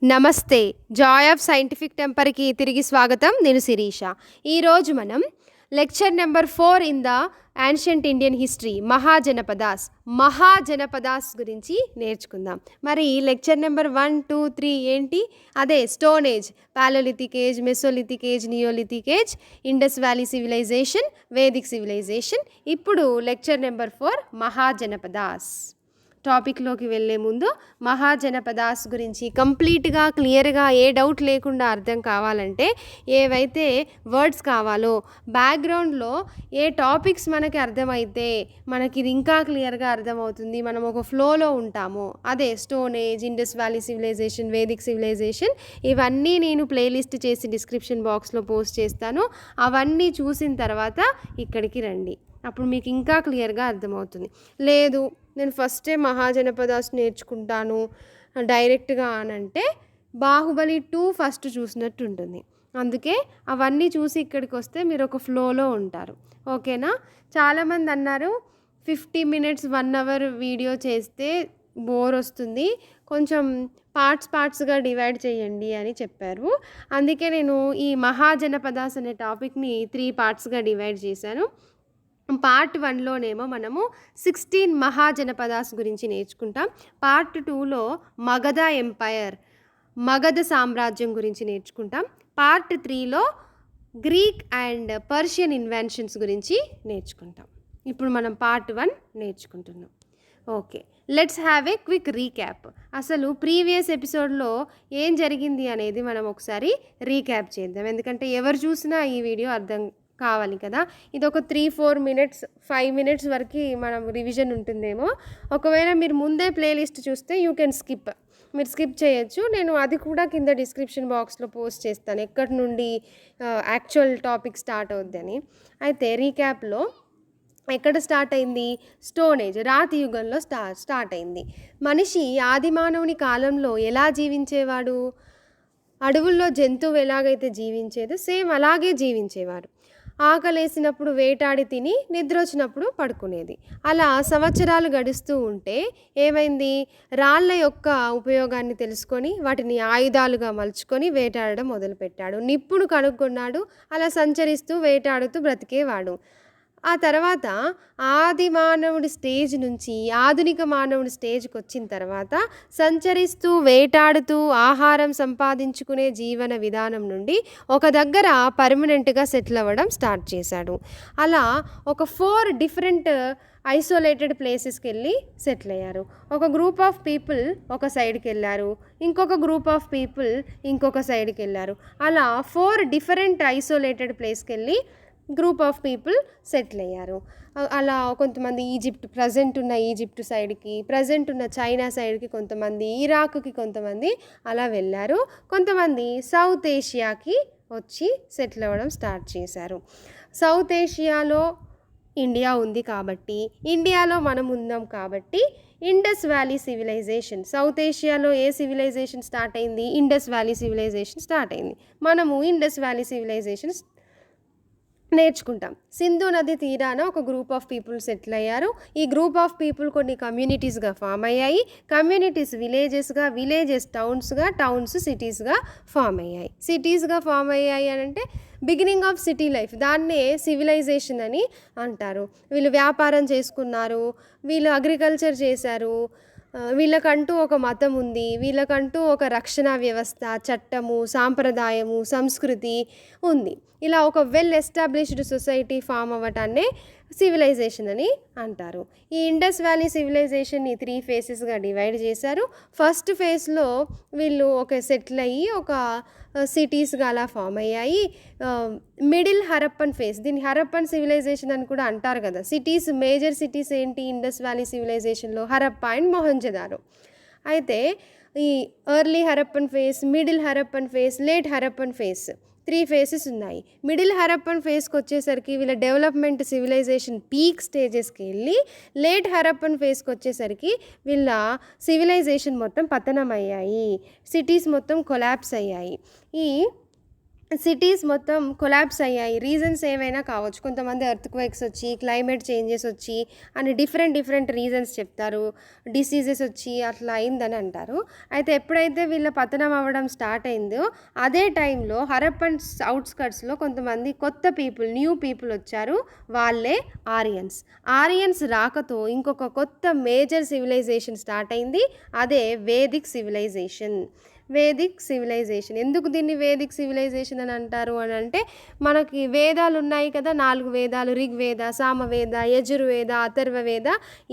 నమస్తే. Joy of scientific టెంపర్‌కి తిరిగి స్వాగతం. నేను శిరీష. ఈరోజు మనం lecture number 4 in the ancient Indian history mahajanapadas గురించి నేర్చుకుందాం. మరి లెక్చర్ నెంబర్ 1, 2, 3 ఏంటి? అదే stone age, paleolithic age, mesolithic age, neolithic age, Indus valley civilization, Vedic civilization. ఇప్పుడు లెక్చర్ నెంబర్ 4 మహాజనపదాస్. టాపిక్లోకి వెళ్ళే ముందు మహాజనపదాస్ గురించి కంప్లీట్గా క్లియర్గా ఏ డౌట్ లేకుండా అర్థం కావాలంటే ఏవైతే వర్డ్స్ కావాలో బ్యాక్గ్రౌండ్లో ఏ టాపిక్స్ మనకి అర్థమైతే మనకి ఇది ఇంకా క్లియర్గా అర్థమవుతుంది, మనం ఒక ఫ్లోలో ఉంటాము. అదే stone age, Indus valley civilization, Vedic civilization, ఇవన్నీ నేను ప్లేలిస్ట్ చేసి డిస్క్రిప్షన్ బాక్స్లో పోస్ట్ చేస్తాను. అవన్నీ చూసిన తర్వాత ఇక్కడికి రండి, అప్పుడు మీకు ఇంకా క్లియర్గా అర్థమవుతుంది. లేదు నేను ఫస్టే మహాజనపదాస్ నేర్చుకుంటాను డైరెక్ట్గా అనంటే బాహుబలి 2 ఫస్ట్ చూసినట్టు ఉంటుంది. అందుకే అవన్నీ చూసి ఇక్కడికి వస్తే మీరు ఒక ఫ్లోలో ఉంటారు. ఓకేనా? చాలామంది అన్నారు 50 మినిట్స్ 1 అవర్ వీడియో చేస్తే బోర్ వస్తుంది, కొంచెం పార్ట్స్గా డివైడ్ చేయండి అని చెప్పారు. అందుకే నేను ఈ మహాజనపదాస్ అనే టాపిక్ని 3 పార్ట్స్గా డివైడ్ చేశాను. పార్ట్ 1లోనేమో మనము 16 మహాజనపదాస్ గురించి నేర్చుకుంటాం. పార్ట్ 2లో మగధ ఎంపైర్, మగధ సామ్రాజ్యం గురించి నేర్చుకుంటాం. పార్ట్ 3లో గ్రీక్ అండ్ పర్షియన్ ఇన్వెన్షన్స్ గురించి నేర్చుకుంటాం. ఇప్పుడు మనం పార్ట్ 1 నేర్చుకుంటున్నాం. Okay, let's have a quick recap. అసలు ప్రీవియస్ ఎపిసోడ్లో ఏం జరిగింది అనేది మనం ఒకసారి రీక్యాప్ చేద్దాం, ఎందుకంటే ఎవరు చూసినా ఈ వీడియో అర్థం కావాలి కదా. ఇది ఒక 3-4 మినిట్స్ 5 మినిట్స్ వరకు మనం రివిజన్ ఉంటుందేమో. ఒకవేళ మీరు ముందే ప్లేలిస్ట్ చూస్తే యూ కెన్ మీరు స్కిప్ చేయొచ్చు. నేను అది కూడా కింద డిస్క్రిప్షన్ బాక్స్లో పోస్ట్ చేస్తాను, ఎక్కడి నుండి యాక్చువల్ టాపిక్ స్టార్ట్ అవుద్దని. అయితే రీక్యాప్లో ఎక్కడ స్టార్ట్ అయింది? స్టోన్ ఏజ్, రాతి యుగంలో స్టార్ట్ అయింది. మనిషి ఆదిమానవుని కాలంలో ఎలా జీవించేవాడు? అడవుల్లో జంతువు ఎలాగైతే జీవించేదో సేమ్ అలాగే జీవించేవారు. ఆకలేసినప్పుడు వేటాడి తిని నిద్ర వచ్చినప్పుడు పడుకునేది. అలా సంవత్సరాలు గడుస్తూ ఉంటే ఏమైంది? రాళ్ళ యొక్క ఉపయోగాన్ని తెలుసుకొని వాటిని ఆయుధాలుగా మలుచుకొని వేటాడడం మొదలుపెట్టాడు. నిప్పును కనుక్కున్నాడు. అలా సంచరిస్తూ వేటాడుతూ బ్రతికేవాడు. ఆ తర్వాత ఆది మానవుడి స్టేజ్ నుంచి ఆధునిక మానవుడి స్టేజ్కి వచ్చిన తర్వాత సంచరిస్తూ వేటాడుతూ ఆహారం సంపాదించుకునే జీవన విధానం నుండి ఒక దగ్గర పర్మనెంట్గా సెటిల్ అవ్వడం స్టార్ట్ చేశాడు. అలా ఒక 4 డిఫరెంట్ ఐసోలేటెడ్ ప్లేసెస్కి వెళ్ళి సెటిల్ అయ్యారు. ఒక గ్రూప్ ఆఫ్ పీపుల్ ఒక సైడ్కి వెళ్ళారు, ఇంకొక గ్రూప్ ఆఫ్ పీపుల్ ఇంకొక సైడ్కి వెళ్ళారు. అలా 4 డిఫరెంట్ ఐసోలేటెడ్ ప్లేస్కి వెళ్ళి గ్రూప్ ఆఫ్ పీపుల్ సెటిల్ అయ్యారు. అలా కొంతమంది ప్రజెంట్ ఉన్న ఈజిప్ట్ సైడ్కి, ప్రజెంట్ ఉన్న చైనా సైడ్కి కొంతమంది, ఇరాక్కి కొంతమంది అలా వెళ్ళారు. కొంతమంది సౌత్ ఏషియాకి వచ్చి సెటిల్ అవ్వడం స్టార్ట్ చేశారు. సౌత్ ఏషియాలో ఇండియా ఉంది కాబట్టి, ఇండియాలో మనం ఉన్నాం కాబట్టి ఇండస్ వ్యాలీ సివిలైజేషన్, సౌత్ ఏషియాలో ఏ సివిలైజేషన్ స్టార్ట్ అయింది? ఇండస్ వ్యాలీ సివిలైజేషన్ స్టార్ట్ అయింది. మనము ఇండస్ వ్యాలీ సివిలైజేషన్ నేర్చుకుంటాం. సింధు నది తీరాన ఒక గ్రూప్ ఆఫ్ పీపుల్ సెటిల్ అయ్యారు. ఈ గ్రూప్ ఆఫ్ పీపుల్ కొన్ని కమ్యూనిటీస్గా ఫామ్ అయ్యాయి. కమ్యూనిటీస్ విలేజెస్గా, విలేజెస్ టౌన్స్గా, టౌన్స్ సిటీస్గా ఫామ్ అయ్యాయి. సిటీస్గా ఫామ్ అయ్యాయి అని అంటే బిగినింగ్ ఆఫ్ సిటీ లైఫ్, దాన్నే సివిలైజేషన్ అని అంటారు. వీళ్ళు వ్యాపారం చేసుకున్నారు, వీళ్ళు అగ్రికల్చర్ చేశారు, వీళ్ళకంటూ ఒక మతం ఉంది, వీళ్ళకంటూ ఒక రక్షణ వ్యవస్థ, చట్టము, సాంప్రదాయము, సంస్కృతి ఉంది. ఇలా ఒక వెల్ ఎస్టాబ్లిష్డ్ సొసైటీ ఫామ్ అవ్వటాన్నే సివిలైజేషన్ అని అంటారు. ఈ ఇండస్ వ్యాలీ సివిలైజేషన్ని 3 ఫేసెస్గా డివైడ్ చేశారు. ఫస్ట్ ఫేజ్లో వీళ్ళు ఒక సెటిల్ అయ్యి ఒక సిటీస్గా అలా ఫామ్ అయ్యాయి. మిడిల్ హరప్పన్ ఫేజ్, దీన్ని హరప్పన్ సివిలైజేషన్ అని కూడా అంటారు కదా. సిటీస్, మేజర్ సిటీస్ ఏంటి ఇండస్ వ్యాలీ సివిలైజేషన్లో? హరప్ప అండ్ మొహంజదారో. అయితే ఈ early Harappan phase, middle Harappan phase, late Harappan phase, 3 phases ఉన్నాయి. మిడిల్ హరప్పన్ ఫేజ్కి వచ్చేసరికి వీళ్ళ డెవలప్మెంట్ సివిలైజేషన్ పీక్ స్టేజెస్కి వెళ్ళి, లేట్ హరప్పన్ ఫేజ్కి వచ్చేసరికి వీళ్ళ సివిలైజేషన్ మొత్తం పతనం అయ్యాయి, సిటీస్ మొత్తం కొలాప్స్ అయ్యాయి. ఈ సిటీస్ మొత్తం కొలాప్స్ అయ్యాయి. రీజన్స్ ఏవైనా కావచ్చు. కొంతమంది ఎర్త్‌క్వేక్స్ వచ్చి, క్లైమేట్ చేంజెస్ వచ్చి అని డిఫరెంట్ రీజన్స్ చెప్తారు. డిసీజెస్ వచ్చి అట్లా అయిందని అంటారు. అయితే ఎప్పుడైతే వీళ్ళ పతనం అవ్వడం స్టార్ట్ అయిందో అదే టైంలో హరప్పన్ ఔట్‌స్కర్ట్స్‌లో కొంతమంది కొత్త పీపుల్, న్యూ పీపుల్ వచ్చారు. వాళ్ళే ఆరియన్స్. ఆరియన్స్ రాకతో ఇంకొక కొత్త మేజర్ సివిలైజేషన్ స్టార్ట్ అయింది. అదే వేదిక్ సివిలైజేషన్. Vedic civilisation. ఎందుకు దీన్ని వేదిక్ సివిలైజేషన్ అని అంటారు అని అంటే, మనకి వేదాలు ఉన్నాయి కదా, 4 వేదాలు, ఋగ్వేద, సామవేద, యజుర్వేద, అథర్వవేద,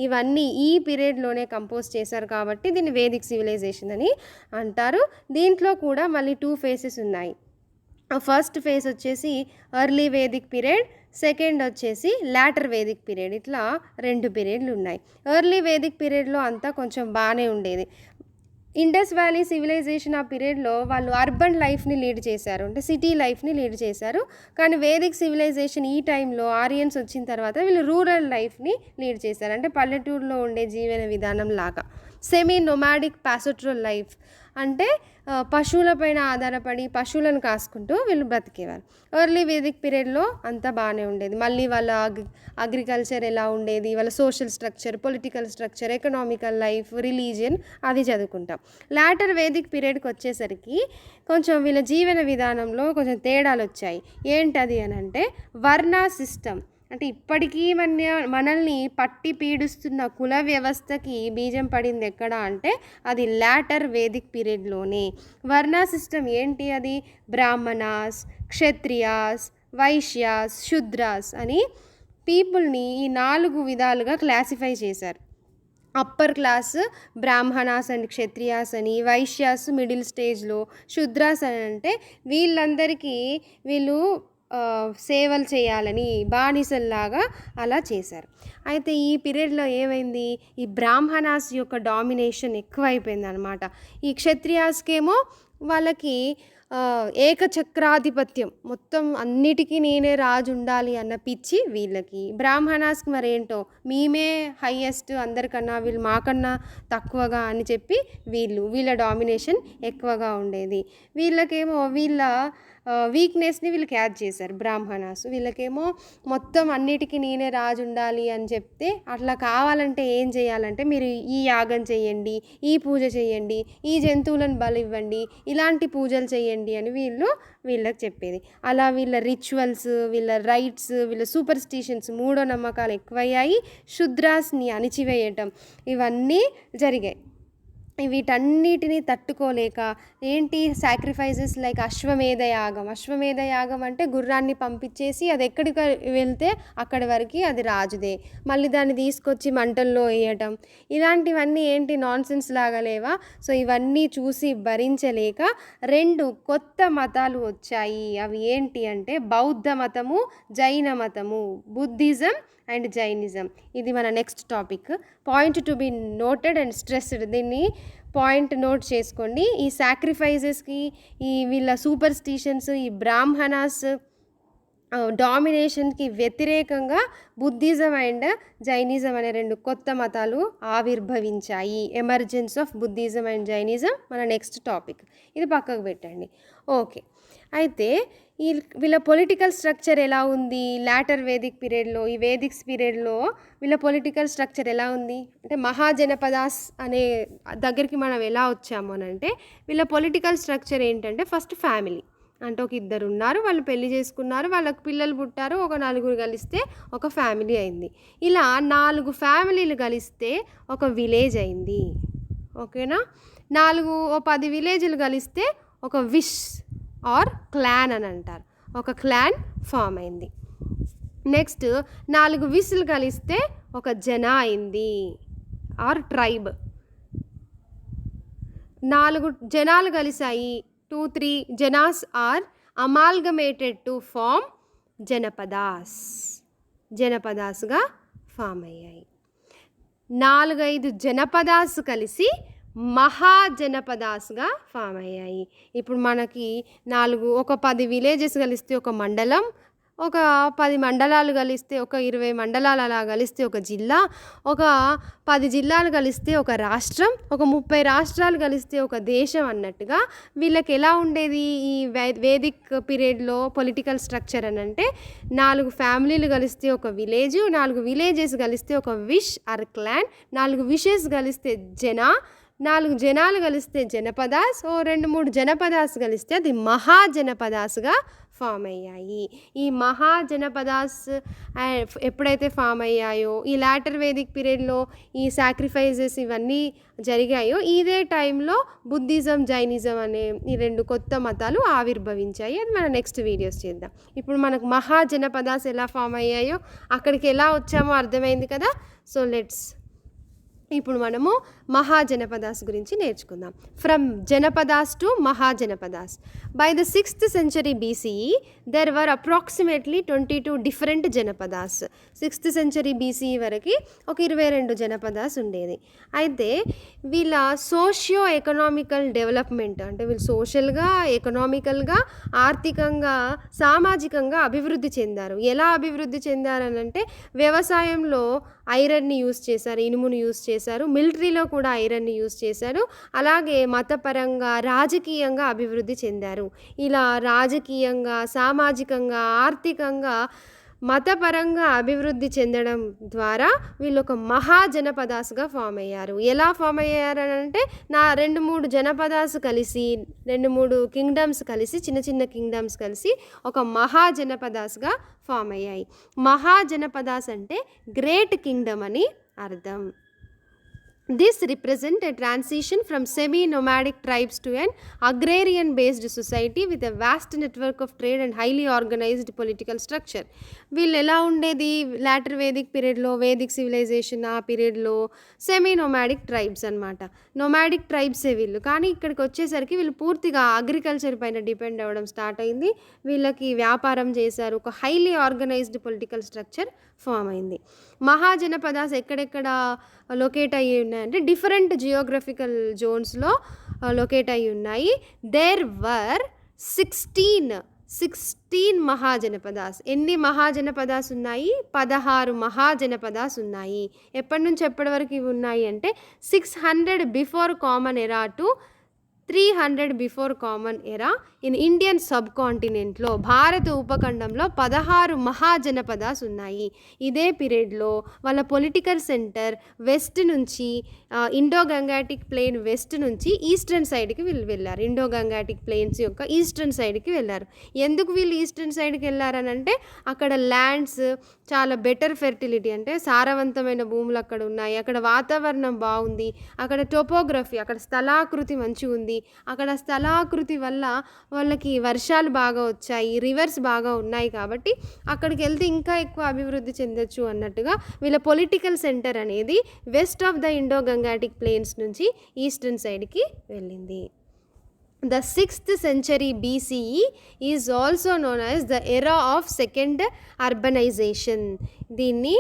ఇవన్నీ ఈ పీరియడ్లోనే కంపోజ్ చేశారు కాబట్టి దీన్ని వేదిక్ సివిలైజేషన్ అని అంటారు. దీంట్లో కూడా మళ్ళీ 2 ఫేసెస్ ఉన్నాయి. ఫస్ట్ ఫేజ్ వచ్చేసి ఎర్లీ వేదిక్ పీరియడ్, సెకండ్ వచ్చేసి లాటర్ వేదిక్ పీరియడ్. ఇట్లా 2 పీరియడ్లు ఉన్నాయి. ఎర్లీ వేదిక్ పీరియడ్లో అంతా కొంచెం బాగానే ఉండేది. ఇండస్ వ్యాలీ సివిలైజేషన్ ఆ పీరియడ్లో వాళ్ళు అర్బన్ లైఫ్ని లీడ్ చేశారు, అంటే సిటీ లైఫ్ని లీడ్ చేశారు. కానీ వేదిక్ సివిలైజేషన్ ఈ టైంలో ఆరియన్స్ వచ్చిన తర్వాత వీళ్ళు రూరల్ లైఫ్ని లీడ్ చేశారు, అంటే పల్లెటూరులో ఉండే జీవన విధానం లాగా. సెమీ నొమాడిక్ ప్యాసోట్రల్ లైఫ్ అంటే పశువులపైన ఆధారపడి పశువులను కాసుకుంటూ వీళ్ళు బ్రతికేవారు. ఎర్లీ వేదిక్ పీరియడ్లో అంతా బాగానే ఉండేది. మళ్ళీ వాళ్ళ అగ్రికల్చర్ ఎలా ఉండేది, వాళ్ళ social structure, political structure, economical life, religion అది చదువుకుంటాం. లాటర్ వేదిక్ పీరియడ్కి వచ్చేసరికి కొంచెం వీళ్ళ జీవన విధానంలో కొంచెం తేడాలు వచ్చాయి. ఏంటది అని అంటే వర్ణ సిస్టమ్, అంటే ఇప్పటికీ మనల్ని పట్టి పీడిస్తున్న కుల వ్యవస్థకి బీజం పడింది ఎక్కడ అంటే అది లాటర్ వేదిక్ పీరియడ్లోనే. వర్ణ సిస్టమ్ ఏంటి అది? బ్రాహ్మణాస్, క్షత్రియాస్, వైశ్యాస్, శూద్రాస్ అని పీపుల్ని ఈ 4 విధాలుగా క్లాసిఫై చేశారు. Upper class Brahmanas and Kshatriyas అని, వైశ్యాస్ మిడిల్ స్టేజ్లో, శూద్రాస్ అని అంటే వీళ్ళందరికీ వీళ్ళు సేవలు చేయాలని బానిసల్లాగా అలా చేశారు. అయితే ఈ పీరియడ్లో ఏమైంది, ఈ బ్రాహ్మణాస్ యొక్క డామినేషన్ ఎక్కువైపోయింది అనమాట. ఈ క్షత్రియాస్కేమో వాళ్ళకి ఏకచక్రాధిపత్యం, మొత్తం అన్నిటికీ నేనే రాజు ఉండాలి అన్న పిచ్చి వీళ్ళకి. బ్రాహ్మణాస్కి మరేంటో మేమే హయ్యెస్ట్, అందరికన్నా వీళ్ళు మాకన్నా తక్కువగా అని చెప్పి వీళ్ళ డామినేషన్ ఎక్కువగా ఉండేది. వీళ్ళకేమో వీళ్ళ వీక్నెస్ని వీళ్ళు క్యాచ్ చేశారు బ్రాహ్మణాస్. వీళ్ళకేమో మొత్తం అన్నిటికీ నేనే రాజు ఉండాలి అని చెప్తే, అట్లా కావాలంటే ఏం చేయాలంటే మీరు ఈ యాగం చేయండి, ఈ పూజ చేయండి, ఈ జంతువులను బలివ్వండి, ఇలాంటి పూజలు చేయండి అని వీళ్ళకి చెప్పేది. అలా వీళ్ళ రిచువల్స్, వీళ్ళ రైట్స్, వీళ్ళ సూపర్స్టిషన్స్, మూఢనమ్మకాలు ఎక్కువయ్యాయి. శూద్రాస్ని అణిచివేయటం ఇవన్నీ జరిగాయి. వీటన్నిటిని తట్టుకోలేక ఏంటి సాక్రిఫైజెస్ లైక్ అశ్వమేధ యాగం అంటే గుర్రాన్ని పంపించేసి అది ఎక్కడికి వెళ్తే అక్కడి వరకు అది రాజుదే, మళ్ళీ దాన్ని తీసుకొచ్చి మంటల్లో వేయటం, ఇలాంటివన్నీ ఏంటి నాన్సెన్స్ లాగా లేవా? సో ఇవన్నీ చూసి భరించలేక 2 కొత్త మతాలు వచ్చాయి. అవి ఏంటి అంటే బౌద్ధ మతము, జైన మతము, బుద్ధిజం అండ్ జైనిజం. ఇది మన next topic. Point to be noted and stressed, దీన్ని పాయింట్ నోట్ చేసుకోండి. ఈ సాక్రిఫైజెస్కి, ఈ వీళ్ళ సూపర్స్టిషన్స్, ఈ బ్రాహ్మణాస్ డామినేషన్కి వ్యతిరేకంగా బుద్ధిజం అండ్ జైనిజం అనే 2 కొత్త మతాలు ఆవిర్భవించాయి. Emergence of Buddhism and Jainism మన నెక్స్ట్ టాపిక్. ఇది పక్కకు పెట్టండి. ఓకే, అయితే వీళ్ళ పొలిటికల్ స్ట్రక్చర్ ఎలా ఉంది లాటర్ వేదిక్ పీరియడ్లో? ఈ వేదిక్స్ పీరియడ్లో వీళ్ళ పొలిటికల్ స్ట్రక్చర్ ఎలా ఉంది అంటే మహాజనపదాస్ అనే దగ్గరికి మనం ఎలా వచ్చాము అని అంటే, వీళ్ళ పొలిటికల్ స్ట్రక్చర్ ఏంటంటే ఫస్ట్ ఫ్యామిలీ, అంటే ఒక 2 ఉన్నారు, వాళ్ళు పెళ్లి చేసుకున్నారు, వాళ్ళకి పిల్లలు పుట్టారు, ఒక 4 కలిస్తే ఒక ఫ్యామిలీ అయింది. ఇలా 4 ఫ్యామిలీలు కలిస్తే ఒక విలేజ్ అయింది. ఓకేనా? 10 విలేజ్లు కలిస్తే ఒక విష్ ఆర్ క్లాన్ అని అంటారు, ఒక క్లాన్ ఫామ్ అయింది. నెక్స్ట్ 4 విస్లు కలిస్తే ఒక జన అయింది ఆర్ ట్రైబ్. 4 జనాలు కలిసాయి, 2-3 జనాస్ ఆర్ అమాల్గమేటెడ్ టు ఫామ్ జనపదాస్గా ఫామ్ అయ్యాయి. 4-5 జనపదాస్ కలిసి మహాజనపదాస్గా ఫామ్ అయ్యాయి. ఇప్పుడు మనకి ఒక 10 విలేజెస్ కలిస్తే ఒక మండలం, ఒక 10 మండలాలు కలిస్తే, ఒక 20 మండలాలు అలా కలిస్తే ఒక జిల్లా, ఒక 10 జిల్లాలు కలిస్తే ఒక రాష్ట్రం, ఒక 30 రాష్ట్రాలు కలిస్తే ఒక దేశం అన్నట్టుగా వీళ్ళకి ఎలా ఉండేది ఈ వేదిక్ పీరియడ్లో పొలిటికల్ స్ట్రక్చర్ అని అంటే 4 ఫ్యామిలీలు కలిస్తే ఒక విలేజ్, 4 విలేజెస్ కలిస్తే ఒక విష్ ఆర్ క్లాన్, 4 విషెస్ కలిస్తే 4 జనాలు కలిస్తే జనపదాస్, 2-3 జనపదాస్ కలిస్తే అది మహాజనపదాస్గా ఫామ్ అయ్యాయి. ఈ మహాజనపదాస్ ఎప్పుడైతే ఫామ్ అయ్యాయో, ఈ లాటర్ వేదిక్ పీరియడ్లో ఈ సాక్రిఫైజెస్ ఇవన్నీ జరిగాయో, ఇదే టైంలో బుద్ధిజం, జైనిజం అనే ఈ 2 కొత్త మతాలు ఆవిర్భవించాయి. అది మనం నెక్స్ట్ వీడియోస్ చేద్దాం. ఇప్పుడు మనకు మహాజనపదాస్ ఎలా ఫామ్ అయ్యాయో, అక్కడికి ఎలా వచ్చామో అర్థమైంది కదా. సో ఇప్పుడు మనము మహాజనపదాస్ గురించి నేర్చుకుందాం. From Janapadas to Mahajanapadas. By the 6th century BCE there were approximately 22 different Janapadas. 6th century BCE వరకు ఒక 22 జనపదాస్ ఉండేది. అయితే వీళ్ళ సోషియో ఎకనామికల్ డెవలప్మెంట్ అంటే వీళ్ళు సోషల్గా, ఎకనామికల్గా, ఆర్థికంగా, సామాజికంగా అభివృద్ధి చెందారు. ఎలా అభివృద్ధి చెందారనంటే వ్యవసాయంలో ఐరన్ని యూస్ చేశారు, ఇనుమును యూస్ చేశారు, మిలిటరీలో కూడా ఐరన్ని యూస్ చేశారు. అలాగే మతపరంగా, రాజకీయంగా అభివృద్ధి చెందారు. ఇలా రాజకీయంగా, సామాజికంగా, ఆర్థికంగా, మతపరంగా అభివృద్ధి చెందడం ద్వారా వీళ్ళు ఒక మహాజనపదాస్గా ఫామ్ అయ్యారు. ఎలా ఫామ్ అయ్యారంటే 2-3 జనపదాస్ కలిసి, 2-3 కింగ్డమ్స్ కలిసి, చిన్న చిన్న కింగ్డమ్స్ కలిసి ఒక మహాజనపదాస్గా ఫామ్ అయ్యాయి. మహాజనపదాస్ అంటే గ్రేట్ కింగ్డమ్ అని అర్థం. This represent a transition from semi-nomadic tribes to an agrarian-based society with a vast network of trade and highly organized political structure. వీళ్ళు ఎలా ఉండేది లాటర్ వేదిక్ పీరియడ్లో, వేదిక్ సివిలైజేషన్ ఆ పీరియడ్లో సెమీ నొమాడిక్ ట్రైబ్స్ అనమాట. Nomadic ట్రైబ్సే వీళ్ళు. కానీ ఇక్కడికి వచ్చేసరికి వీళ్ళు పూర్తిగా అగ్రికల్చర్ పైన డిపెండ్ అవ్వడం స్టార్ట్ అయింది. వీళ్ళకి వ్యాపారం చేశారు. ఒక highly organized political structure form అయింది. మహాజనపదాస్ ఎక్కడెక్కడ లొకేట్ అయ్యి ఉన్నాయంటే డిఫరెంట్ జియోగ్రఫికల్ జోన్స్లో లొకేట్ అయ్యి ఉన్నాయి. There were 16 Mahajanapadas. ఎన్ని మహాజనపదాస్ ఉన్నాయి? 16 మహాజనపదాస్ ఉన్నాయి. ఎప్పటి నుంచి ఎప్పటి వరకు ఇవి ఉన్నాయి అంటే 600 before common era to 300 before common era in Indian sub కాంటినెంట్లో, భారత ఉపఖండంలో 16 మహాజనపదాస్ ఉన్నాయి. ఇదే పీరియడ్లో వాళ్ళ పొలిటికల్ సెంటర్ వెస్ట్ నుంచి, ఇండో గంగాటిక్ ప్లెయిన్ వెస్ట్ నుంచి ఈస్టర్న్ సైడ్కి వీళ్ళు వెళ్ళారు. ఇండో గంగాటిక్ ప్లెయిన్స్ యొక్క ఈస్టర్న్ సైడ్కి వెళ్ళారు. ఎందుకు వీళ్ళు ఈస్టర్న్ సైడ్కి వెళ్ళారనంటే అక్కడ ల్యాండ్స్ చాలా బెటర్ ఫెర్టిలిటీ, అంటే సారవంతమైన భూములు అక్కడ ఉన్నాయి, అక్కడ వాతావరణం బాగుంది, అక్కడ టోపోగ్రఫీ, అక్కడ స్థలాకృతి మంచిగా ఉంది, అక్కడ స్థలాకృతి వల్ల వాళ్ళకి వర్షాలు బాగా వచ్చాయి, రివర్స్ బాగా ఉన్నాయి, కాబట్టి అక్కడికి వెళ్తే ఇంకా ఎక్కువ అభివృద్ధి చెందొచ్చు అన్నట్టుగా వీళ్ళ పొలిటికల్ సెంటర్ అనేది west of the Indo Gangetic plains నుంచి ఈస్టర్న్ సైడ్కి వెళ్ళింది. The 6th century BCE is also known as the era of second urbanization. దీన్ని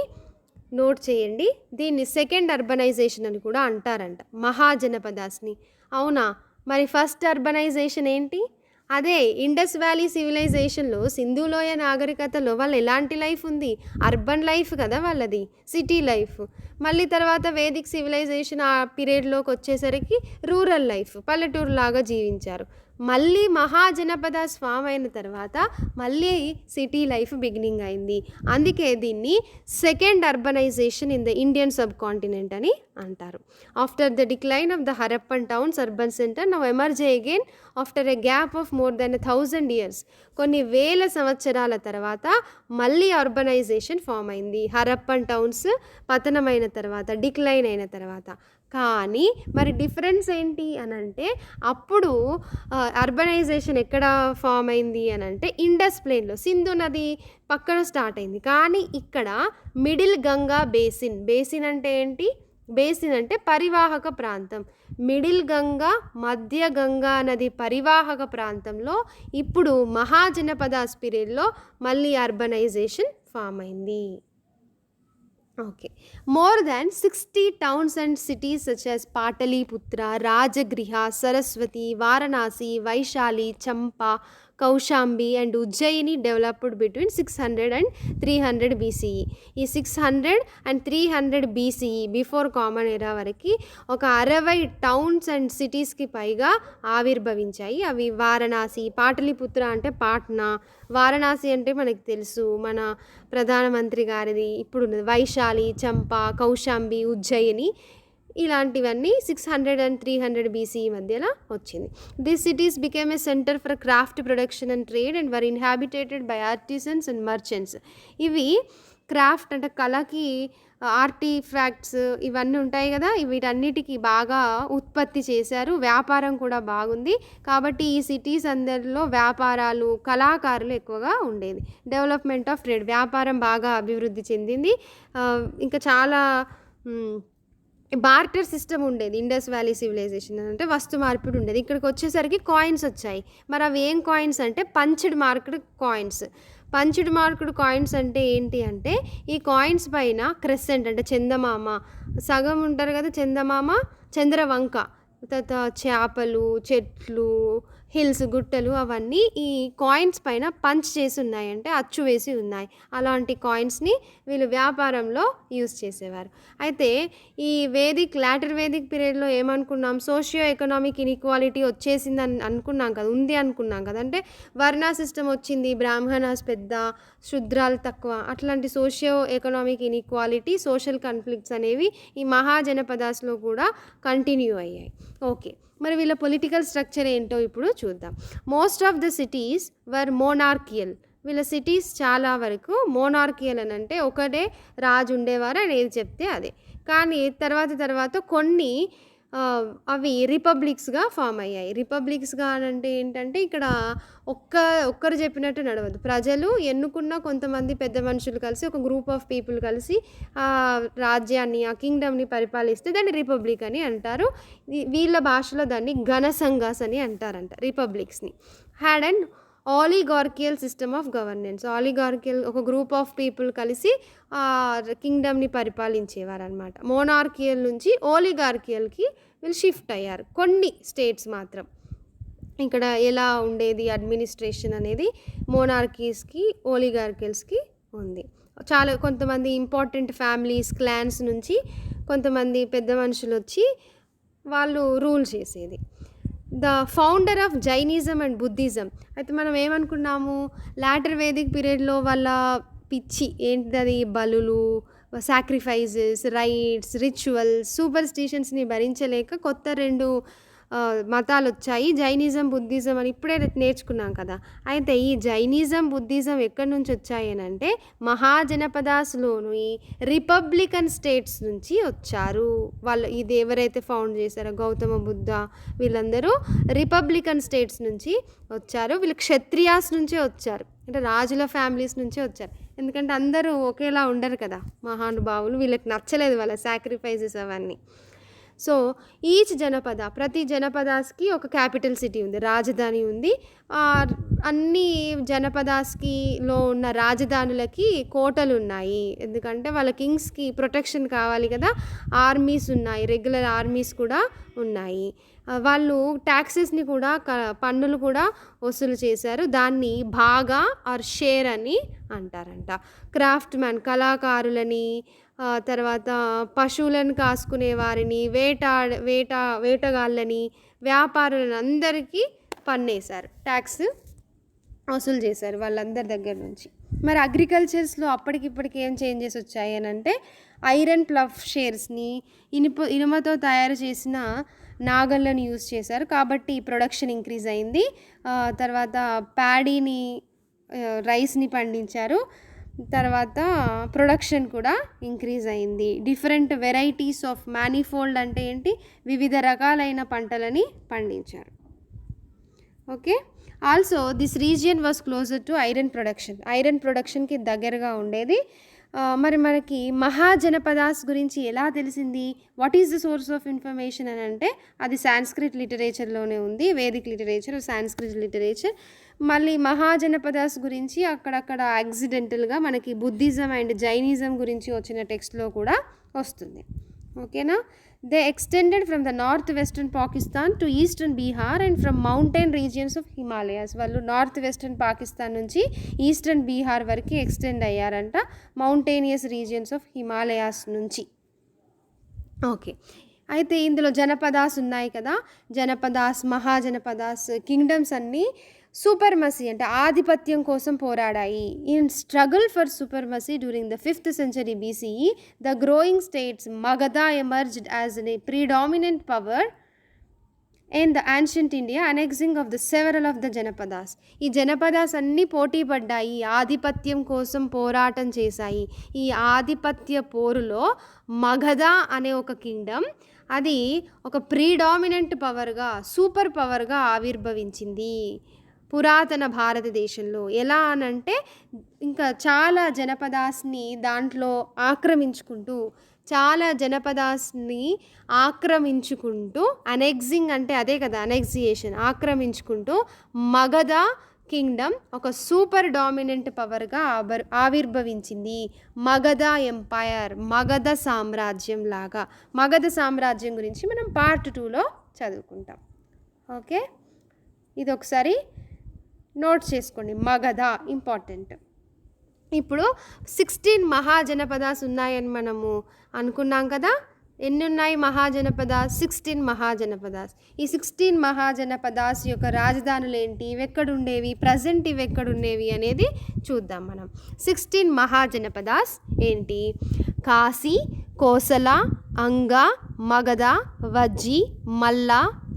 నోట్ చేయండి. దీన్ని సెకండ్ అర్బనైజేషన్ అని కూడా అంటారంట మహాజనపదాస్ని. అవునా? మరి ఫస్ట్ అర్బనైజేషన్ ఏంటి? అదే ఇండస్ వ్యాలీ సివిలైజేషన్లో, సింధులోయ నాగరికతలో వాళ్ళు ఎలాంటి లైఫ్ ఉంది? అర్బన్ లైఫ్ కదా వాళ్ళది, సిటీ లైఫ్. మళ్ళీ తర్వాత వేదిక్ సివిలైజేషన్ ఆ పీరియడ్లోకి వచ్చేసరికి రూరల్ లైఫ్, పల్లెటూరు లాగా జీవించారు. మళ్ళీ మహాజనపదాస్ ఫామ్ అయిన తర్వాత మళ్ళీ సిటీ లైఫ్ బిగినింగ్ అయింది. అందుకే దీన్ని second urbanization in the Indian subcontinent అని అంటారు. After the decline of the Harappan towns urban centre now emerge again after a gap of more than 1000 years. కొన్ని వేల సంవత్సరాల తర్వాత మళ్ళీ అర్బనైజేషన్ ఫామ్ అయింది. హరప్పన్ టౌన్స్ పతనమైన తర్వాత, డిక్లైన్ అయిన తర్వాత. కానీ మరి డిఫరెన్స్ ఏంటి అని అంటే అప్పుడు అర్బనైజేషన్ ఎక్కడ ఫామ్ అయింది అని అంటే ఇండస్ ప్లేన్లో, సింధు నది పక్కన స్టార్ట్ అయింది. కానీ ఇక్కడ మిడిల్ గంగా బేసిన్. బేసిన్ అంటే ఏంటి? బేసిన్ అంటే పరివాహక ప్రాంతం. మిడిల్ గంగా, మధ్య గంగా నది పరివాహక ప్రాంతంలో ఇప్పుడు మహాజనపదాస్ పీరియడ్లో మళ్ళీ అర్బనైజేషన్ ఫామ్ అయింది. Okay. More than 60 towns and cities such as Pataliputra, Rajagriha, Saraswati, Varanasi, Vaishali, Champa, Kaushambi and Ujjayini developed between 600 and 300 BCE. ఈ 600 అండ్ 300 BCE బిఫోర్ కామన్ ఎరా వరకు ఒక 60 టౌన్స్ అండ్ సిటీస్కి పైగా ఆవిర్భవించాయి. అవి వారణాసి, పాటలీపుత్ర అంటే పాట్నా, వారణాసి అంటే మనకు తెలుసు మన ప్రధానమంత్రి గారిది ఇప్పుడు ఉన్నది, వైశాలి, చంపా, కౌశాంబి, ఉజ్జయిని, ఇలాంటివన్నీ 600 అండ్ 300 BCE మధ్యలో వచ్చింది. This cities became a centre for craft production and trade and were inhabited by artisans and merchants. ఇవి క్రాఫ్ట్ అంటే కళకి ఆర్టిఫాక్ట్స్ ఇవన్నీ ఉంటాయి కదా, వీటన్నిటికీ బాగా ఉత్పత్తి చేశారు. వ్యాపారం కూడా బాగుంది కాబట్టి ఈ సిటీస్ అందరిలో వ్యాపారాలు, కళాకారులు ఎక్కువగా ఉండేది. డెవలప్మెంట్ ఆఫ్ ట్రేడ్, వ్యాపారం బాగా అభివృద్ధి చెందింది. ఇంకా చాలా బార్టర్ సిస్టమ్ ఉండేది. ఇండస్ వ్యాలీ సివిలైజేషన్ అంటే వస్తు మార్పిడి ఉండేది. ఇక్కడికి వచ్చేసరికి కాయిన్స్ వచ్చాయి. మరి అవి ఏం కాయిన్స్ అంటే punched marked coins. Punched marked coins అంటే ఏంటి అంటే ఈ కాయిన్స్ పైన క్రెసెంట్ అంటే చందమామ, సగం ఉంటారు కదా చందమామ, చంద్రవంక, తర్వాత చేపలు, చెట్లు, హిల్స్, గుట్టలు, అవన్నీ ఈ కాయిన్స్ పైన పంచ్ చేసి ఉన్నాయి, అంటే అచ్చు వేసి ఉన్నాయి. అలాంటి కాయిన్స్ని వీళ్ళు వ్యాపారంలో యూజ్ చేసేవారు. అయితే ఈ లాటర్ వేదిక్ పీరియడ్లో ఏమనుకున్నాం, సోషియో ఎకనామిక్ ఇన్ఈక్వాలిటీ వచ్చేసిందని అనుకున్నాం కదా, ఉంది అనుకున్నాం కదా, అంటే వర్ణ సిస్టమ్ వచ్చింది, బ్రాహ్మణాస్ పెద్ద, శూద్రాలు తక్కువ, అట్లాంటి socio economic inequality, social conflicts అనేవి ఈ మహాజనపదాస్లో కూడా కంటిన్యూ అయ్యాయి. ఓకే, మరి వీళ్ళ పొలిటికల్ స్ట్రక్చర్ ఏంటో ఇప్పుడు చూద్దాం. మోస్ట్ ఆఫ్ ద సిటీస్ వర్ మోనార్కియల్. వీళ్ళ సిటీస్ చాలా వరకు మోనార్కియల్ అని అంటే ఒకటే రాజు ఉండేవారు, ఆయన ఏది చెప్తే అదే. కానీ తర్వాత కొన్ని అవి రిపబ్లిక్స్గా ఫామ్ అయ్యాయి. రిపబ్లిక్స్గా అంటే ఏంటంటే ఇక్కడ ఒక్కరు చెప్పినట్టు నడవదు. ప్రజలు ఎన్నుకున్న కొంతమంది పెద్ద మనుషులు కలిసి, ఒక గ్రూప్ ఆఫ్ పీపుల్ కలిసి ఆ రాజ్యాన్ని, ఆ కింగ్డమ్ని పరిపాలిస్తే దాన్ని రిపబ్లిక్ అని అంటారు. వీళ్ళ భాషలో దాన్ని గణసంఘాస్ అని అంటారంట రిపబ్లిక్స్ని. Had and oligarchical system of governance. Oligarchical ఒక గ్రూప్ ఆఫ్ పీపుల్ కలిసి ఆ కింగ్డమ్ని పరిపాలించేవారు అనమాట. మోనార్కియల్ నుంచి ఓలిగార్కియల్కి వీళ్ళు షిఫ్ట్ అయ్యారు. కొన్ని స్టేట్స్ మాత్రం ఇక్కడ ఎలా ఉండేది అడ్మినిస్ట్రేషన్ అనేది మోనార్కీస్కి, ఓలిగార్కియల్స్కి ఉంది. కొంతమంది ఇంపార్టెంట్ ఫ్యామిలీస్, క్లాన్స్ నుంచి కొంతమంది పెద్ద మనుషులు వచ్చి వాళ్ళు రూల్ చేసేది. The founder of Jainism and Buddhism. అయితే మనం ఏమనుకున్నాము, లాటర్ వేదిక్ పీరియడ్లో వాళ్ళ పిచ్చి ఏంటిది, బలులు, సాక్రిఫైజెస్, రైట్స్, రిచువల్స్, సూపర్ స్టిషన్స్ని భరించలేక కొత్త 2 మతాలు వచ్చాయి, జైనిజం, బుద్ధిజం అని ఇప్పుడే నేర్చుకున్నాం కదా. అయితే ఈ జైనిజం, బుద్ధిజం ఎక్కడి నుంచి వచ్చాయి అని అంటే మహాజనపదాస్లోని రిపబ్లికన్ స్టేట్స్ నుంచి వచ్చారు. వాళ్ళు ఇది ఎవరైతే ఫౌండ్ చేశారో గౌతమ బుద్ధ, వీళ్ళందరూ రిపబ్లికన్ స్టేట్స్ నుంచి వచ్చారు. వీళ్ళు క్షత్రియాస్ నుంచే వచ్చారు, అంటే రాజుల ఫ్యామిలీస్ నుంచే వచ్చారు. ఎందుకంటే అందరూ ఒకేలా ఉండరు కదా మహానుభావులు, వీళ్ళకి నచ్చలేదు వాళ్ళ సాక్రిఫైజెస్ అవన్నీ. సో ప్రతి జనపదాస్కి ఒక క్యాపిటల్ సిటీ ఉంది, రాజధాని ఉంది. అన్ని జనపదాస్కిలో ఉన్న రాజధానులకి కోటలు ఉన్నాయి, ఎందుకంటే వాళ్ళ కింగ్స్కి ప్రొటెక్షన్ కావాలి కదా. ఆర్మీస్ ఉన్నాయి, రెగ్యులర్ ఆర్మీస్ కూడా ఉన్నాయి. వాళ్ళు ట్యాక్సెస్ని కూడా, పన్నులు కూడా వసూలు చేశారు. దాన్ని భాగా ఆర్ షేర్ అని అంటారంట. క్రాఫ్ట్ మ్యాన్, కళాకారులని, తర్వాత పశువులను కాసుకునే వారిని, వేటగాళ్ళని, వ్యాపారులను అందరికీ పన్నేశారు, ట్యాక్స్ వసూలు చేశారు వాళ్ళందరి దగ్గర నుంచి. మరి అగ్రికల్చర్స్లో అప్పటికిప్పటికి ఏం చేంజెస్ వచ్చాయి అని అంటే ఐరన్ ప్లఫ్ షేర్స్ని, ఇనుమతో తయారు చేసిన నాగళ్ళను యూజ్ చేశారు కాబట్టి ప్రొడక్షన్ ఇంక్రీజ్ అయింది. తర్వాత ప్యాడీని, రైస్ని పండించారు. తర్వాత ప్రొడక్షన్ కూడా ఇంక్రీజ్ అయింది. డిఫరెంట్ వెరైటీస్ ఆఫ్ మ్యానిఫోల్డ్ అంటే ఏంటి, వివిధ రకాలైన పంటలని పండించారు. Okay, also this region was closer to iron ప్రొడక్షన్కి దగ్గరగా ఉండేది. మరి మనకి మహాజనపదాస్ గురించి ఎలా తెలిసింది, what is the source of information అని అంటే అది సాంస్క్రిట్ లిటరేచర్లోనే ఉంది. Vedic literature, Sanskrit literature. మళ్ళీ మహాజనపదాస్ గురించి అక్కడక్కడ యాక్సిడెంటల్గా మనకి బుద్ధిజం అండ్ జైనిజం గురించి వచ్చిన టెక్స్ట్లో కూడా వస్తుంది. ఓకేనా. They extended from the northwestern Pakistan to eastern Bihar and from mountain regions of Himalayas. వాళ్ళు నార్త్ వెస్టర్న్ పాకిస్తాన్ నుంచి ఈస్టర్న్ బీహార్ వరకు ఎక్స్టెండ్ అయ్యారంట, మౌంటేనియస్ రీజియన్స్ ఆఫ్ హిమాలయాస్ నుంచి. ఓకే, అయితే ఇందులో జనపదాస్ ఉన్నాయి కదా, జనపదాస్, మహాజనపదాస్, కింగ్డమ్స్ అన్నీ సూపర్మసీ అంటే ఆధిపత్యం కోసం పోరాడాయి. In struggle for supremacy during the 5th century BCE, the growing states Magadha emerged as a predominant power in the ancient India, annexing of the several of the Janapadas. ఈ జనపదాస్ అన్నీ పోటీ పడ్డాయి, ఆధిపత్యం కోసం పోరాటం చేశాయి. ఈ ఆధిపత్య పోరులో మగధ అనే ఒక కింగ్డమ్ అది ఒక ప్రీడామినెంట్ పవర్గా, సూపర్ పవర్గా ఆవిర్భవించింది పురాతన భారతదేశంలో. ఎలా అనంటే ఇంకా చాలా జనపదాస్ని దాంట్లో ఆక్రమించుకుంటూ, చాలా జనపదాస్ని ఆక్రమించుకుంటూ, అనెక్సింగ్ అంటే అదే కదా అనెక్సియేషన్, ఆక్రమించుకుంటూ మగధ కింగ్డమ్ ఒక సూపర్ డామినెంట్ పవర్గా ఆవిర్భవించింది. మగధ ఎంపైర్, మగధ సామ్రాజ్యం లాగా. మగధ సామ్రాజ్యం గురించి మనం పార్ట్ 2లో చదువుకుంటాం. ఓకే, ఇది ఒకసారి నోట్ చేసుకోండి, మగధ ఇంపార్టెంట్. ఇప్పుడు 16 మహాజనపదాస్ ఉన్నాయని మనము అనుకున్నాం కదా. ఎన్ని ఉన్నాయి మహాజనపదాస్? 16 మహాజనపదాస్. ఈ 16 మహాజనపదాస్ యొక్క రాజధానులు ఏంటి, ఇవి ఎక్కడుండేవి, ప్రజెంట్ ఇవి ఎక్కడుండేవి అనేది చూద్దాం మనం. 16 మహాజనపదాస్ ఏంటి? కాశీ, కోసల, అంగ, మగధ, వజ్జి, మల్ల,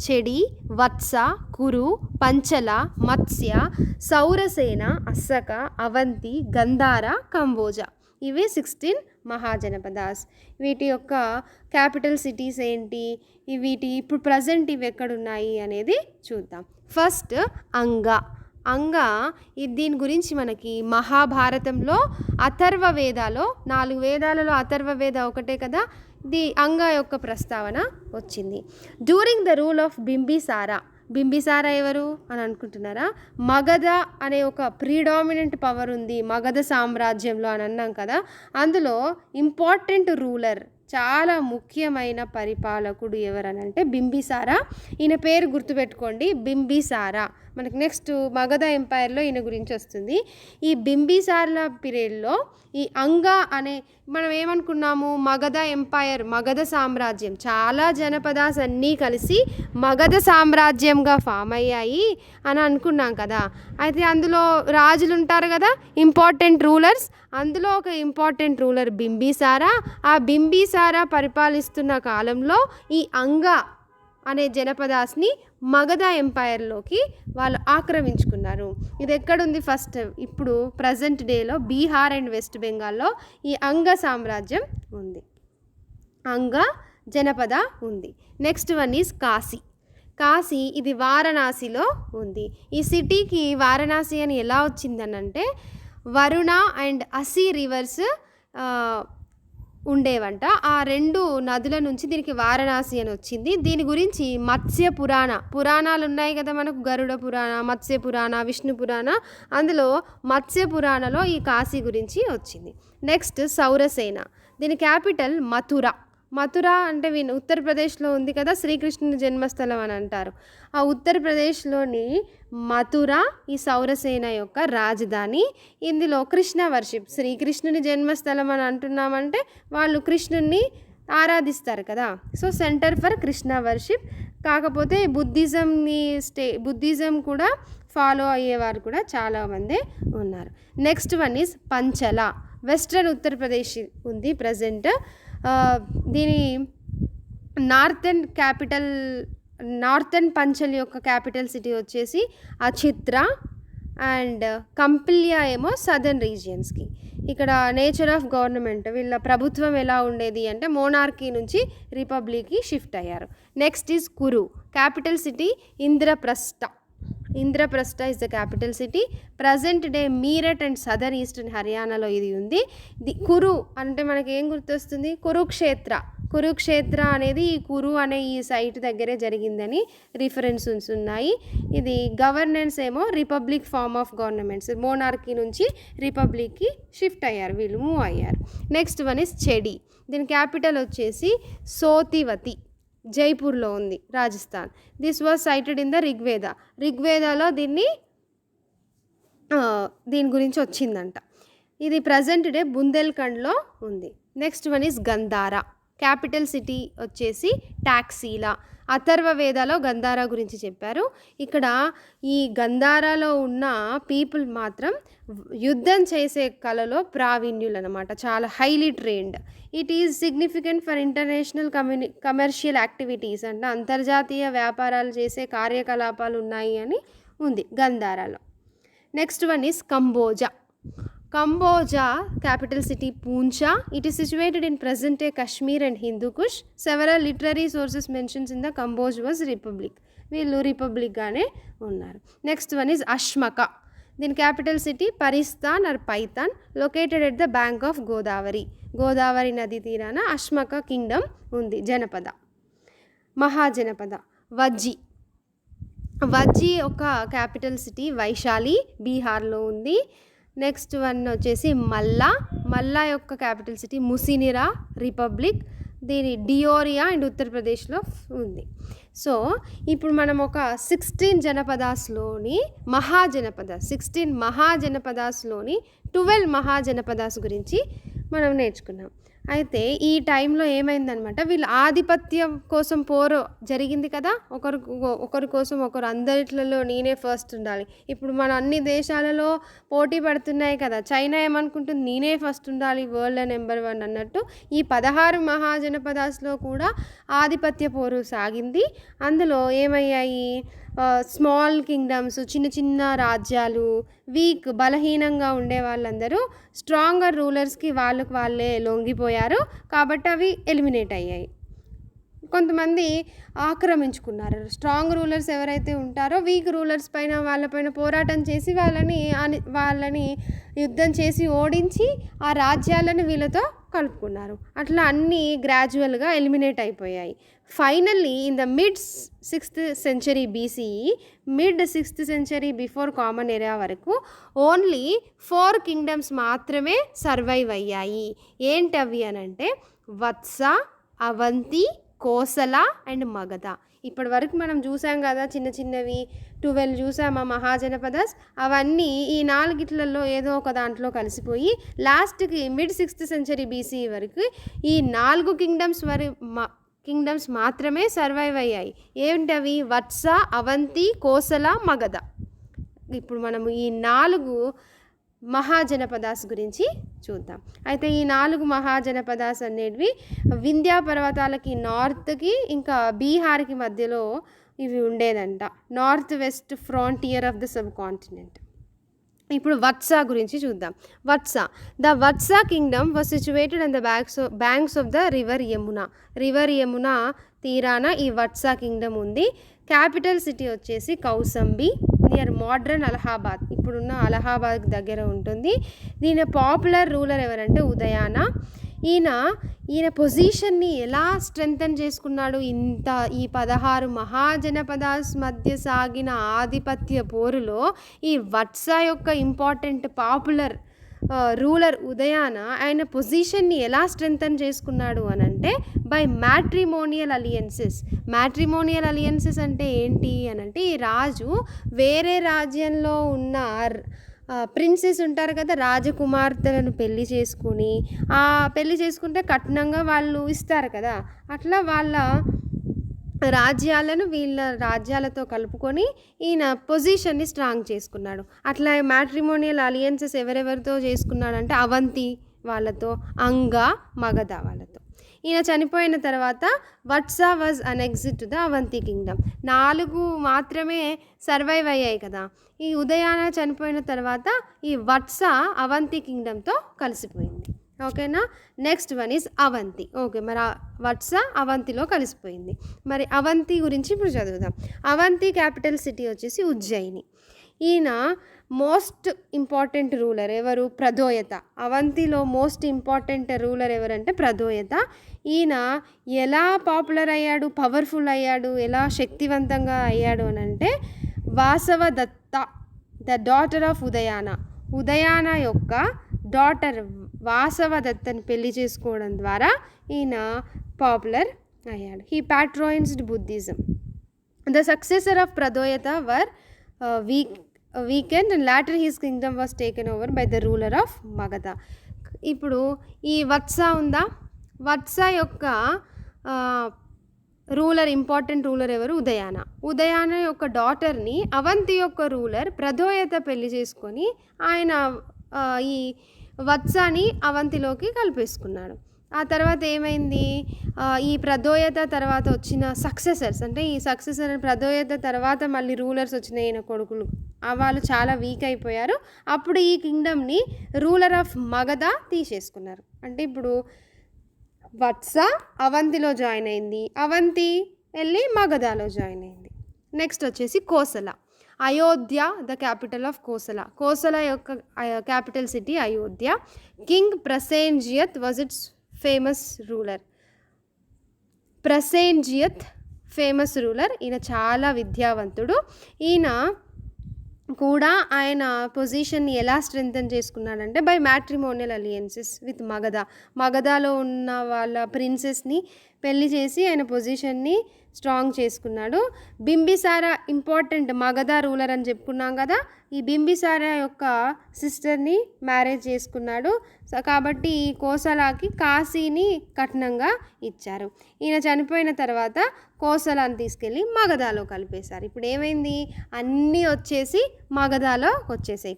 చెడి, వత్స, కురు, పంచల, మత్స్య, సౌరసేన, అస్సక, అవంతి, గంధార, కంబోజ. ఇవి 16 మహాజనపదాస్. వీటి యొక్క క్యాపిటల్ సిటీస్ ఏంటి, వీటి ఇప్పుడు ప్రజెంట్ ఇవి ఎక్కడున్నాయి అనేది చూద్దాం. ఫస్ట్ అంగ. అంగ దీని గురించి మనకి మహాభారతంలో అథర్వ వేదాలో, 4 వేదాలలో అథర్వ వేద ఒకటే కదా, అంగ యొక్క ప్రస్తావన వచ్చింది. During the rule of Bimbisara. Bimbisara ఎవరు అని అనుకుంటున్నారా? మగధ అనే ఒక ప్రీడామినెంట్ పవర్ ఉంది మగధ సామ్రాజ్యంలో అని అన్నాం కదా. అందులో ఇంపార్టెంట్ రూలర్, చాలా ముఖ్యమైన పరిపాలకుడు ఎవరనంటే బింబిసారా. ఈయన పేరు గుర్తుపెట్టుకోండి, బింబిసారా. మనకి నెక్స్ట్ మగధ ఎంపైర్లో ఈయన గురించి వస్తుంది. ఈ బింబిసారా పీరియడ్లో ఈ అంగ అనే, మనం ఏమనుకున్నాము, మగధ ఎంపైర్, మగధ సామ్రాజ్యం, చాలా జనపదాస్ అన్నీ కలిసి మగధ సామ్రాజ్యంగా ఫామ్ అయ్యాయి అని అనుకున్నాం కదా. అయితే అందులో రాజులు ఉంటారు కదా, ఇంపార్టెంట్ రూలర్స్. అందులో ఒక ఇంపార్టెంట్ రూలర్ బింబిసారా. ఆ బింబిసారా పరిపాలిస్తున్న కాలంలో ఈ అంగ అనే జనపదాస్ని మగధ ఎంపైర్లోకి వాళ్ళు ఆక్రమించుకున్నారు. ఇది ఎక్కడుంది? ఫస్ట్ ఇప్పుడు ప్రజెంట్ డేలో బీహార్ అండ్ వెస్ట్ బెంగాల్లో ఈ అంగ సామ్రాజ్యం ఉంది, అంగ జనపద ఉంది. Next one is Kashi. Kashi ఇది వారణాసిలో ఉంది. ఈ సిటీకి వారణాసి అని ఎలా వచ్చిందనంటే వరుణ అండ్ అసి రివర్స్ ఉండేవంట. ఆ 2 నదుల నుంచి దీనికి వారణాసి అని వచ్చింది. దీని గురించి మత్స్య పురాణాలు ఉన్నాయి కదా మనకు, గరుడ పురాణ, మత్స్య పురాణ, విష్ణు పురాణ. అందులో మత్స్య పురాణలో ఈ కాశీ గురించి వచ్చింది. నెక్స్ట్ సౌరసేన. దీని క్యాపిటల్ మథుర. మథుర అంటే ఉత్తరప్రదేశ్లో ఉంది కదా, శ్రీకృష్ణుని జన్మస్థలం అని అంటారు. ఆ ఉత్తరప్రదేశ్లోని మథుర ఈ సౌరసేన యొక్క రాజధాని. ఇందులో కృష్ణ వర్షిప్, శ్రీకృష్ణుని జన్మస్థలం అని అంటున్నామంటే వాళ్ళు కృష్ణుని ఆరాధిస్తారు కదా, so centre for Krishna worship. కాకపోతే బుద్ధిజం కూడా ఫాలో అయ్యేవారు కూడా చాలామంది ఉన్నారు. Next one is Panchala. Western Uttar Pradesh ఉంది ప్రజెంట్. దీని నార్థన్ పంచల్ యొక్క క్యాపిటల్ సిటీ వచ్చేసి అచిత్ర అండ్ కంపిల్యా ఏమో సదర్న్ రీజియన్స్కి. ఇక్కడ నేచర్ ఆఫ్ గవర్నమెంట్, వీళ్ళ ప్రభుత్వం ఎలా ఉండేది అంటే మోనార్కీ నుంచి రిపబ్లిక్కి షిఫ్ట్ అయ్యారు. Next is Kuru. Capital city Indraprastha is the capital city. Present day Meerut and southern eastern హర్యానాలో ఇది ఉంది. కురు అంటే మనకి ఏం గుర్తొస్తుంది? కురుక్షేత్ర. కురుక్షేత్ర అనేది ఈ కురు అనే ఈ సైట్ దగ్గరే జరిగిందని రిఫరెన్సెస్ ఉన్నాయి. ఇది గవర్నెన్స్ ఏమో republic form of governments, monarchy నుంచి రిపబ్లిక్కి షిఫ్ట్ అయ్యారు, వీళ్ళు మూవ్ అయ్యారు. నెక్స్ట్ వన్ ఇస్ చెడి. దీని క్యాపిటల్ వచ్చేసి సోతివతి, జైపూర్లో ఉంది, Rajasthan. This was sited in the రిగ్వేదాలో దీని గురించి వచ్చిందంట. ఇది ప్రజెంట్ డే బుందేల్ఖండ్లో ఉంది. Next one is Gandhara. Capital city వచ్చేసి టాక్సీలా. అథర్వ వేదాలో గంధారా గురించి చెప్పారు. ఇక్కడ ఈ గంధారాలో ఉన్న పీపుల్ మాత్రం యుద్ధం చేసే కళలో ప్రావీణ్యులు అనమాట, చాలా highly trained. It is significant for international commercial activities, అంటే అంతర్జాతీయ వ్యాపారాలు చేసే కార్యకలాపాలు ఉన్నాయి అని ఉంది గంధారాలో. Next one is Kamboja. Cambodia capital city Puncha. It is situated in present day Kashmir and Hindu Kush. Several literary sources mentions in the Cambodia was republic. వీళ్ళు రిపబ్లిక్ గానే ఉన్నారు. Next one is Ashmaka. దీని క్యాపిటల్ సిటీ పరిస్తాన్ or Paithan, located at the bank of Godavari నది తీరాన అష్మక Kingdom ఉంది. జనపద, మహాజనపద. వజ్జి ఒక capital city Vaishali, బీహార్లో ఉంది. నెక్స్ట్ వన్ వచ్చేసి మల్లా యొక్క క్యాపిటల్ సిటీ ముసినిరా, రిపబ్లిక్. దీని డియోరియా అండ్ ఉత్తరప్రదేశ్లో ఉంది. సో ఇప్పుడు మనం ఒక 16 జనపదాస్లోని 16 మహాజనపదాస్లోని 12 మహాజనపదాస్ గురించి మనం నేర్చుకున్నాం. అయితే ఈ టైంలో ఏమైందనమాట, వీళ్ళు ఆధిపత్యం కోసం పోరు జరిగింది కదా, ఒకరి కోసం ఒకరు, అందరిట్లలో నేనే ఫస్ట్ ఉండాలి. ఇప్పుడు మన అన్ని దేశాలలో పోటీ పడుతున్నాయి కదా, చైనా ఏమనుకుంటుంది, నేనే ఫస్ట్ ఉండాలి, వరల్డ్ నెంబర్ 1 అన్నట్టు. ఈ 16 మహాజనపదాస్లో కూడా ఆధిపత్య పోరు సాగింది. అందులో ఏమయ్యాయి, స్మాల్ కింగ్డమ్స్, చిన్న రాజ్యాలు, బలహీనంగా ఉండే వాళ్ళందరూ స్ట్రాంగర్ రూలర్స్కి వాళ్ళే లొంగిపోయారు. కాబట్టి అవి ఎలిమినేట్ అయ్యాయి. కొంతమంది ఆక్రమించుకున్నారు. స్ట్రాంగ్ రూలర్స్ ఎవరైతే ఉంటారో వీక్ రూలర్స్ పైన వాళ్ళపైన పోరాటం చేసి వాళ్ళని యుద్ధం చేసి ఓడించి ఆ రాజ్యాలను వీళ్ళతో కలుపుకున్నారు. అట్లా అన్నీ గ్రాడ్యువల్గా ఎలిమినేట్ అయిపోయాయి. Finally in the mid 6th century BCE, mid 6th century before common ఎరా వరకు ఓన్లీ 4 కింగ్డమ్స్ మాత్రమే సర్వైవ్ అయ్యాయి. ఏంటవి అనంటే వత్స, అవంతి, కోసల అండ్ మగధ. ఇప్పటి వరకు మనం చూసాం కదా, చిన్నవి 12 చూసామా మహాజనపదాస్. అవన్నీ ఈ 4 ఏదో ఒక దాంట్లో కలిసిపోయి లాస్ట్కి మిడ్ 6th century BCE వరకు ఈ 4 కింగ్డమ్స్ మాత్రమే సర్వైవ్ అయ్యాయి. ఏంటవి, వత్స, అవంతి, కోసల, మగధ. ఇప్పుడు మనము ఈ 4 మహాజనపదాస్ గురించి చూద్దాం. అయితే ఈ 4 మహాజనపదాస్ అనేవి వింధ్యా పర్వతాలకి నార్త్కి ఇంకా బీహార్కి మధ్యలో ఇవి ఉండేదంట, north west frontier of the sub continent. ఇప్పుడు వత్స గురించి చూద్దాం. The Vatsa kingdom was situated on the banks of the river Yamuna తీరాన ఈ వత్స కింగ్డమ్ ఉంది. క్యాపిటల్ సిటీ వచ్చేసి కౌసంబి, నియర్ మోడ్రన్ అలహాబాద్, ఇప్పుడున్న అలహాబాద్ దగ్గర ఉంటుంది. దీని పాపులర్ రూలర్ ఎవరంటే ఉదయాన. ఈయన పొజిషన్ని ఎలా స్ట్రెంథన్ చేసుకున్నాడు, ఈ 16 మహాజనపదాస్ మధ్య సాగిన ఆధిపత్య పోరులో ఈ వత్స యొక్క ఇంపార్టెంట్ పాపులర్ రూలర్ ఉదయాన ఆయన పొజిషన్ని ఎలా స్ట్రెంథన్ చేసుకున్నాడు అనంటే బై మ్యాట్రిమోనియల్ అలియన్సెస్ అంటే ఏంటి అనంటే, ఈ రాజు వేరే రాజ్యంలో ఉన్న ప్రిన్సెస్ ఉంటారు కదా, రాజకుమార్తెలను పెళ్లి చేసుకుంటే కట్నంగా వాళ్ళు ఇస్తారు కదా, అట్లా వాళ్ళ రాజ్యాలను వీళ్ళ రాజ్యాలతో కలుపుకొని ఈయన పొజిషన్ని స్ట్రాంగ్ చేసుకున్నాడు. అట్లా మ్యాట్రిమోనియల్ అలియన్సెస్ ఎవరెవరితో చేసుకున్నాడంటే అవంతి వాళ్ళతో, మగధ వాళ్ళతో. ఈయన చనిపోయిన తర్వాత Vatsa was annexed to the Avanti kingdom. 4 మాత్రమే సర్వైవ్ అయ్యాయి కదా. ఈ ఉదయాన చనిపోయిన తర్వాత ఈ వత్స అవంతి కింగ్డమ్తో కలిసిపోయింది. ఓకేనా. Next one is Avanti. Okay, మరి వత్స అవంతిలో కలిసిపోయింది. మరి అవంతి గురించి ఇప్పుడు చదువుదాం. అవంతి క్యాపిటల్ సిటీ వచ్చేసి ఉజ్జయిని. ఈయన మోస్ట్ ఇంపార్టెంట్ రూలర్ ఎవరు? ప్రధోయత. అవంతిలో మోస్ట్ ఇంపార్టెంట్ రూలర్ ఎవరంటే ప్రధోయత. ఈయన ఎలా పాపులర్ అయ్యాడు, పవర్ఫుల్ అయ్యాడు, ఎలా శక్తివంతంగా అయ్యాడు అని అంటే వాసవదత్త ద డాటర్ ఆఫ్ ఉదయాన, ఉదయాన యొక్క డాటర్ వాసవదత్తని పెళ్లి చేసుకోవడం ద్వారా ఈయన పాపులర్ అయ్యాడు. He patronised Buddhism. The successor of Pradyota were weakened and later his kingdom was taken over by the ruler of Magadha. ఇప్పుడు ఈ వత్స ఉందా, వత్స యొక్క రూలర్, ఇంపార్టెంట్ రూలర్ ఎవరు? ఉదయాన. ఉదయాన యొక్క డాటర్ని అవంతి యొక్క రూలర్ ప్రధోయత పెళ్లి చేసుకొని ఆయన ఈ వత్సాని అవంతిలోకి కలిపేసుకున్నాడు. ఆ తర్వాత ఏమైంది? ఈ ప్రధోయత తర్వాత వచ్చిన సక్సెసర్స్, అంటే ఈ సక్సెసర్ ప్రధోయత తర్వాత మళ్ళీ రూలర్స్ వచ్చిన ఈయన కొడుకులు, వాళ్ళు చాలా వీక్ అయిపోయారు. అప్పుడు ఈ కింగ్డమ్ని రూలర్ ఆఫ్ మగధ తీసేసుకున్నారు. అంటే ఇప్పుడు వత్స అవంతిలో జాయిన్ అయింది, అవంతి వెళ్ళి మగధలో జాయిన్ అయింది. నెక్స్ట్ వచ్చేసి Kosala. Ayodhya the capital of Kosala. Kosala యొక్క capital city Ayodhya. King Prasenajit was its famous ruler. Prasenajit famous ruler. ఈయన చాలా విద్యావంతుడు. ఈయన కూడా ఆయన పొజిషన్ని ఎలా స్ట్రెంథన్ చేసుకున్నాడంటే by matrimonial alliances with Magadha. మగధలో ఉన్న వాళ్ళ ప్రిన్సెస్ని పెళ్లి చేసి ఆయన పొజిషన్ని స్ట్రాంగ్ చేసుకున్నాడు. బింబిసార ఇంపార్టెంట్ మగధ రూలర్ అని చెప్పుకున్నాం కదా, ఈ బింబిసార యొక్క సిస్టర్ని మ్యారేజ్ చేసుకున్నాడు. కాబట్టి ఈ కోసలాకి కాశీని కట్నంగా ఇచ్చారు. ఈయన చనిపోయిన తర్వాత కోసలాన్ని తీసుకెళ్ళి మగధలో కలిపేశారు. ఇప్పుడు ఏమైంది? అన్నీ వచ్చేసి మగధలో వచ్చేసాయి.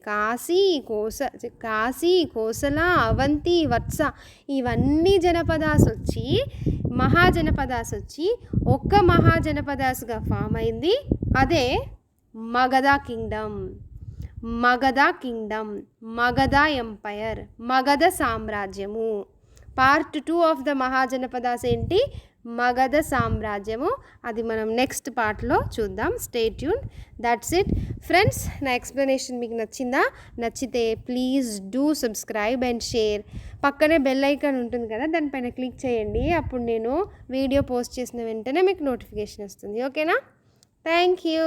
కాశీ, కోసల, అవంతి, వత్స ఇవన్నీ జనపదాస్ వచ్చి మహాజనపదాస్ వచ్చి ఒక్క మహాజనపదాస్గా ఫామ్ అయింది. అదే మగధ కింగ్డమ్. మగధ ఎంపైర్, మగధ సామ్రాజ్యము. పార్ట్ 2 ఆఫ్ ద మహాజనపదాస్ ఏంటి? మగధ సామ్రాజ్యము. అది మనం నెక్స్ట్ పార్ట్లో చూద్దాం. Stay tune. That's it friends. నా ఎక్స్ప్లెనేషన్ మీకు నచ్చిందా? నచ్చితే please do subscribe and share. పక్కనే బెల్ ఐకాన్ ఉంటుంది కదా, దానిపైన క్లిక్ చేయండి. అప్పుడు నేను వీడియో పోస్ట్ చేసిన వెంటనే మీకు నోటిఫికేషన్ వస్తుంది. ఓకేనా? Thank you.